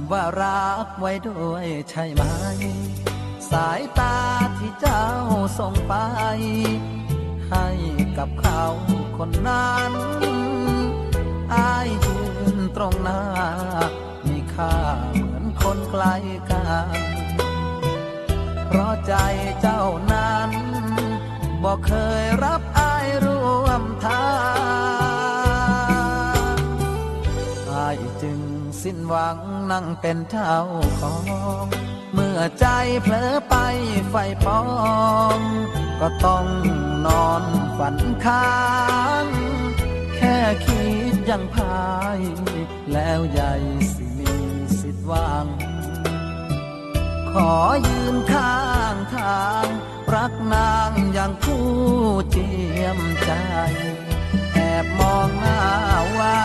ำว่ารักไว้ด้วยใช่ไหมสายตาที่เจ้าส่งไปให้กับเขาคนนั้นอายยืนตรงหน้ามีค่าเหมือนคนไกลกันเพราะใจเจ้านั้นบอกเคยรับอายร่วมทางอายจึงสิ้นหวังนั่งเป็นเจ้าของเมื่อใจเผลอไปไฟปองก็ต้องนอนฝันค้างแค่คิดยังพายแล้วใหญ่สิมีสิทธิ์ว่างขอยืนข้างทางรักนางอย่างคู่เจียมใจแอบมองหน้าไว้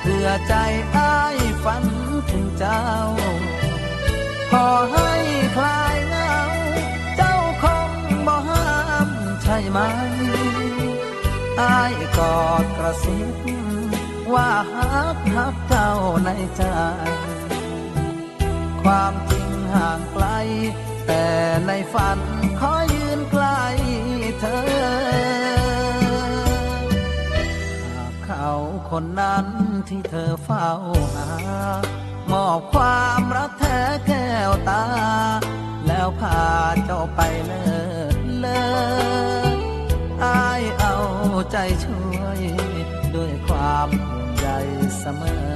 เพื่อใจอ้ายฝันถึงเจ้าขอให้คลายเหงาเจ้าคงบ่ห้ามใช่ไหมอ้ายกอดกระซิบว่าฮักเจ้าในใจความจริงห่างไกลแต่ในฝันขอยืนใกล้เธอหากเขาคนนั้นที่เธอเฝ้าหามอบความรักแท้แก้วตาแล้วพาเจ้าไปเลิศเลออ้ายเอาใจช่วยด้วยความห่วงใยเสมอ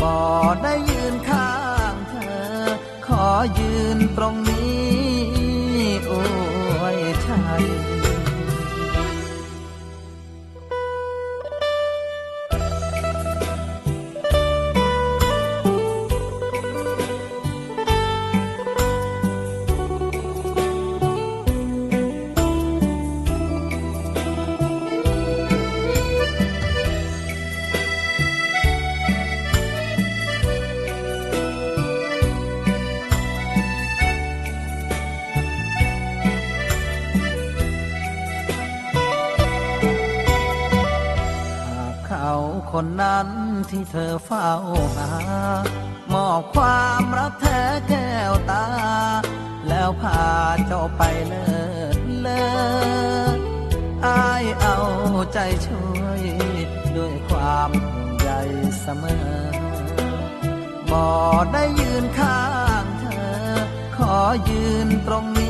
บ่ได้ยืนข้างเธอขอยืนตรงนี้อวยชัยคนนั้นที่เธอเฝ้าหามอบความรักแท้แก้วตาแล้วพาเจ้าไปเลิศเลออ้ายเอาใจช่วยด้วยความห่วงใยเสมอบ่ได้ยืนข้างเธอขอยืนตรงนี้